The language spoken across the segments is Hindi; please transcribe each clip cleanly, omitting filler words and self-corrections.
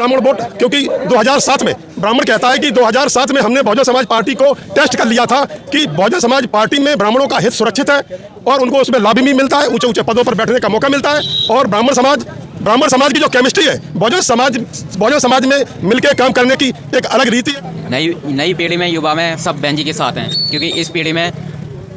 ब्राह्मण वोट, क्योंकि 2007 में ब्राह्मण कहता है कि 2007 में हमने बहुजन समाज पार्टी को टेस्ट कर लिया था कि बहुजन समाज पार्टी में ब्राह्मणों का हित सुरक्षित है और उनको उसमें लाभ भी मिलता है, ऊंचे ऊंचे पदों पर बैठने का मौका मिलता है। और ब्राह्मण समाज की जो केमिस्ट्री है बहुजन समाज में मिलकर काम करने की एक अलग रीति है। नई पीढ़ी में युवा में सब बहन जी के साथ हैं, क्योंकि इस पीढ़ी में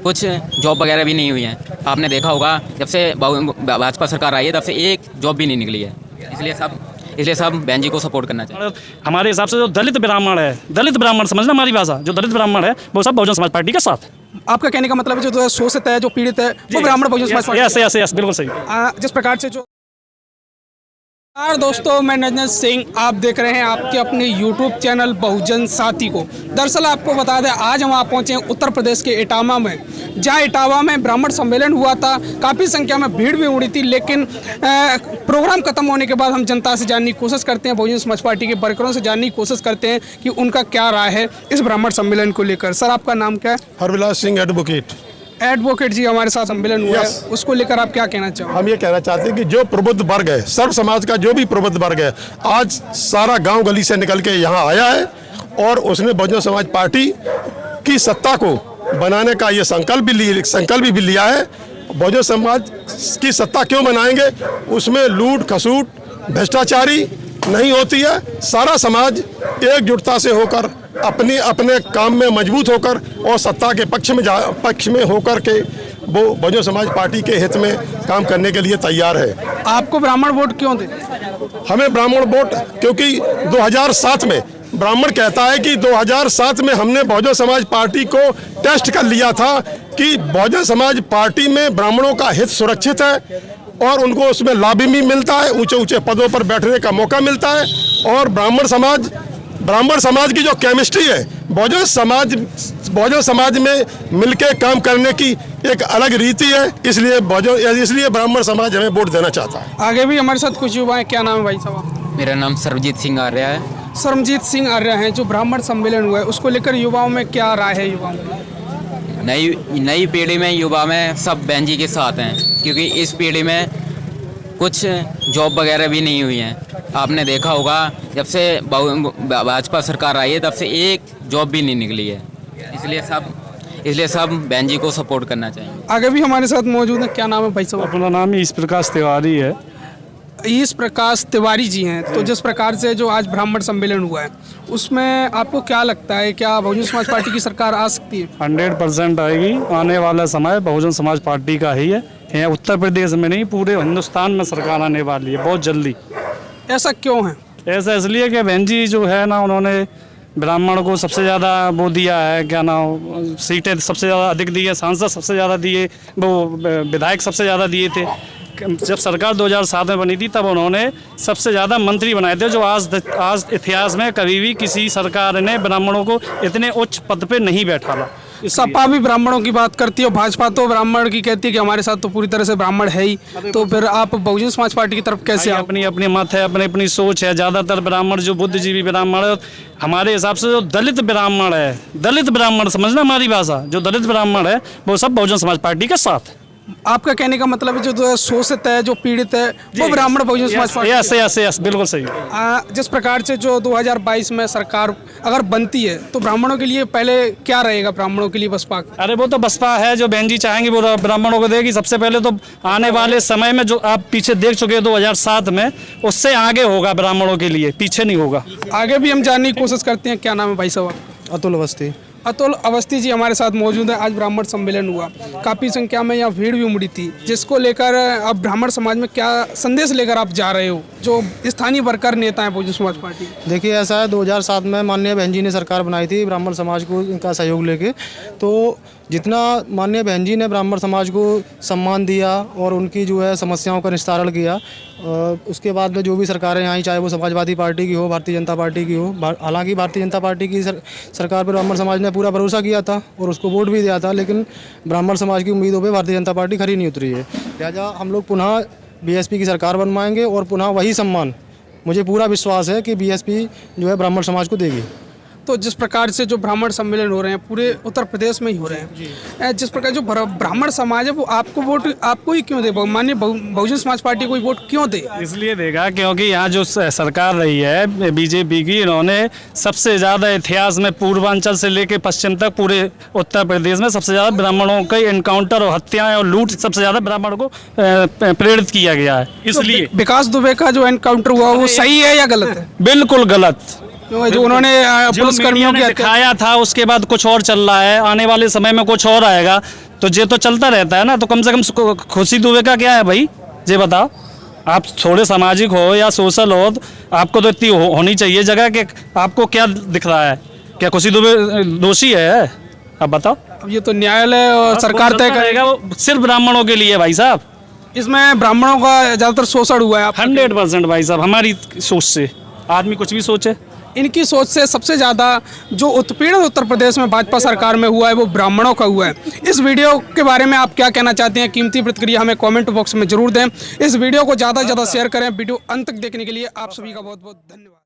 कुछ जॉब वगैरह भी नहीं हुई हैं। आपने देखा होगा जब से भाजपा सरकार आई है तब से एक जॉब भी नहीं निकली है, इसलिए सब बहन जी को सपोर्ट करना चाहिए। हमारे हिसाब से जो दलित ब्राह्मण समझना हमारी भाषा, जो दलित ब्राह्मण है वो सब बहुजन समाज पार्टी के साथ। आपका कहने का मतलब है जो शोषित है, जो पीड़ित है, वो ब्राह्मण बहुजन समाज पार्टी। यस बिल्कुल सही। जिस प्रकार से जो दोस्तों, मैं नजन सिंह, आप देख रहे हैं आपके अपने YouTube चैनल बहुजन साथी को। दरअसल आपको बता दें, आज हम वहाँ पहुँचे हैं उत्तर प्रदेश के इटावा में, जहाँ इटावा में ब्राह्मण सम्मेलन हुआ था। काफ़ी संख्या में भीड़ भी उड़ी थी, लेकिन प्रोग्राम खत्म होने के बाद हम जनता से जानने की कोशिश करते हैं, बहुजन समाज पार्टी के वर्करों से जानने की कोशिश करते हैं कि उनका क्या राय है इस ब्राह्मण सम्मेलन को लेकर। सर, आपका नाम क्या है? हरविलास सिंह एडवोकेट जी, हमारे साथ सम्मेलन हुआ है, उसको लेकर आप क्या कहना चाहोगे? हम ये कहना चाहते हैं कि जो प्रबुद्ध वर्ग है, सर्व समाज का जो भी प्रबुद्ध वर्ग है, आज सारा गांव गली से निकल के यहाँ आया है और उसने बहुजन समाज पार्टी की सत्ता को बनाने का ये संकल्प भी लिया है। बहुजन समाज की सत्ता क्यों बनाएंगे? उसमें लूट खसूट भ्रष्टाचारी नहीं होती है। सारा समाज एकजुटता से होकर अपने काम में मजबूत होकर और सत्ता के पक्ष में होकर के वो बहुजन समाज पार्टी के हित में काम करने के लिए तैयार है। आपको ब्राह्मण वोट क्यों दे? हमें ब्राह्मण वोट, क्योंकि 2007 में ब्राह्मण कहता है कि 2007 में हमने बहुजन समाज पार्टी को टेस्ट कर लिया था कि बहुजन समाज पार्टी में ब्राह्मणों का हित सुरक्षित है और उनको उसमें लाभ भी मिलता है, ऊंचे ऊंचे पदों पर बैठने का मौका मिलता है। और ब्राह्मण समाज की जो केमिस्ट्री है बहुजन समाज में मिलकर काम करने की एक अलग रीति है, इसलिए ब्राह्मण समाज हमें वोट देना चाहता है। आगे भी हमारे साथ कुछ युवा हैं। क्या नाम है भाई साहब? मेरा नाम सरबजीत सिंह आर्य है। सरबजीत सिंह आर्य हैं। जो ब्राह्मण सम्मेलन हुआ है उसको लेकर युवाओं में क्या राय है? युवाओं में नई पीढ़ी में युवा में सब बहन जी के साथ हैं, क्योंकि इस पीढ़ी में कुछ जॉब वगैरह भी नहीं हुई हैं। आपने देखा होगा जब से भाजपा सरकार आई है तब से एक जॉब भी नहीं निकली है, इसलिए सब बहन जी को सपोर्ट करना चाहिए। आगे भी हमारे साथ मौजूद है। क्या नाम है भाई साहब? अपना नाम ईश प्रकाश तिवारी है। ईश प्रकाश तिवारी जी हैं। तो जिस प्रकार से जो आज ब्राह्मण सम्मेलन हुआ है उसमें आपको क्या लगता है, क्या बहुजन समाज पार्टी की सरकार आ सकती है? 100% आएगी। आने वाला समय बहुजन समाज पार्टी का ही है। यहाँ उत्तर प्रदेश में नहीं, पूरे हिंदुस्तान में सरकार आने वाली है बहुत जल्दी। ऐसा क्यों है? ऐसा इसलिए कि बहन जी जो है ना, उन्होंने ब्राह्मण को सबसे ज़्यादा वो दिया है, क्या नाम, सीटें सबसे ज़्यादा अधिक दी है, सांसद सबसे ज़्यादा दिए, वो विधायक सबसे ज़्यादा दिए थे। जब सरकार 2007 में बनी थी तब उन्होंने सबसे ज़्यादा मंत्री बनाए थे, जो आज इतिहास में कभी भी किसी सरकार ने ब्राह्मणों को इतने उच्च पद पे नहीं बैठा था। सपा भी ब्राह्मणों की बात करती है, भाजपा तो ब्राह्मण की कहती है कि हमारे साथ तो पूरी तरह से ब्राह्मण है ही। तो फिर आप बहुजन समाज पार्टी की तरफ कैसे? अपनी मत है, अपनी सोच है। ज़्यादातर ब्राह्मण जो बुद्धिजीवी ब्राह्मण है, हमारे हिसाब से जो दलित ब्राह्मण समझना हमारी भाषा, जो दलित ब्राह्मण है वो सब बहुजन समाज पार्टी के साथ। आपका कहने का मतलब है जो शोषित है, जो पीड़ित है, वो ब्राह्मण बहुजन समाज पार्टी। यस बिल्कुल सही। जिस प्रकार से जो 2022 में सरकार अगर बनती है तो ब्राह्मणों के लिए पहले क्या रहेगा? ब्राह्मणों के लिए बसपा? अरे वो तो बसपा है, जो बहन जी चाहेंगी वो ब्राह्मणों को देगी। सबसे पहले तो आने वाले समय में जो आप पीछे देख चुके हैं 2007 में, उससे आगे होगा ब्राह्मणों के लिए, पीछे नहीं होगा। आगे भी हम जानने की कोशिश करते हैं। क्या नाम है भाई साहब? अतुल अवस्थी जी हमारे साथ मौजूद है। आज ब्राह्मण सम्मेलन हुआ, काफ़ी संख्या में यहाँ भीड़ भी उमड़ी थी, जिसको लेकर अब ब्राह्मण समाज में क्या संदेश लेकर आप जा रहे हो, जो स्थानीय वर्कर नेता हैं बहुजन समाज पार्टी? देखिए, ऐसा है, 2007 में माननीय बहन जी ने सरकार बनाई थी ब्राह्मण समाज को इनका सहयोग लेके। तो जितना माननीय बहन जी ने ब्राह्मण समाज को सम्मान दिया और उनकी जो है समस्याओं का निस्तारण किया, उसके बाद में जो भी सरकारें आई, चाहे वो समाजवादी पार्टी की हो, भारतीय जनता पार्टी की हो, हालांकि भारतीय जनता पार्टी की सरकार पर ब्राह्मण समाज ने पूरा भरोसा किया था और उसको वोट भी दिया था, लेकिन ब्राह्मण समाज की उम्मीदों पे भारतीय जनता पार्टी खरी नहीं उतरी है। लिहाजा हम लोग पुनः बीएसपी की सरकार बनवाएंगे और पुनः वही सम्मान, मुझे पूरा विश्वास है कि बीएसपी जो है ब्राह्मण समाज को देगी। तो जिस प्रकार से जो ब्राह्मण सम्मेलन हो रहे हैं पूरे उत्तर प्रदेश में ही हो रहे हैं, जिस प्रकार जो ब्राह्मण समाज है वो आपको वोट आपको ही क्यों दे, माननीय बहुजन समाज पार्टी को ही वोट क्यों दे? इसलिए देगा क्योंकि यहाँ जो सरकार रही है बीजेपी की, इन्होंने सबसे ज़्यादा इतिहास में पूर्वांचल से लेकर पश्चिम तक पूरे उत्तर प्रदेश में सबसे ज़्यादा ब्राह्मणों के एनकाउंटर और हत्याएं और लूट सबसे ज़्यादा ब्राह्मणों को प्रेरित किया गया है। इसलिए विकास दुबे का जो एनकाउंटर हुआ वो सही है या गलत है? बिल्कुल गलत। जो उन्होंने पुलिस कर्मियों की दिखाया था उसके बाद कुछ और चल रहा है, आने वाले समय में कुछ और आएगा, तो ये तो चलता रहता है ना। तो कम से कम खुशी दुबे का क्या है भाई, ये बताओ। आप थोड़े सामाजिक हो या सोशल हो, आपको तो इतनी होनी चाहिए जगह कि आपको क्या दिख रहा है, क्या खुशी दुबे दोषी है? अब बताओ। अब ये तो न्यायालय और सरकार तय करेगा। वो सिर्फ ब्राह्मणों के लिए भाई साहब, इसमें ब्राह्मणों का ज़्यादातर शोषण हुआ है। 100% भाई साहब, हमारी सोच से आदमी कुछ भी सोचे। इनकी सोच से सबसे ज़्यादा जो उत्पीड़न उत्तर प्रदेश में भाजपा सरकार में हुआ है वो ब्राह्मणों का हुआ है। इस वीडियो के बारे में आप क्या कहना चाहते हैं? कीमती प्रतिक्रिया हमें कमेंट बॉक्स में जरूर दें। इस वीडियो को ज़्यादा से ज़्यादा शेयर करें। वीडियो अंत तक देखने के लिए आप सभी का बहुत बहुत धन्यवाद।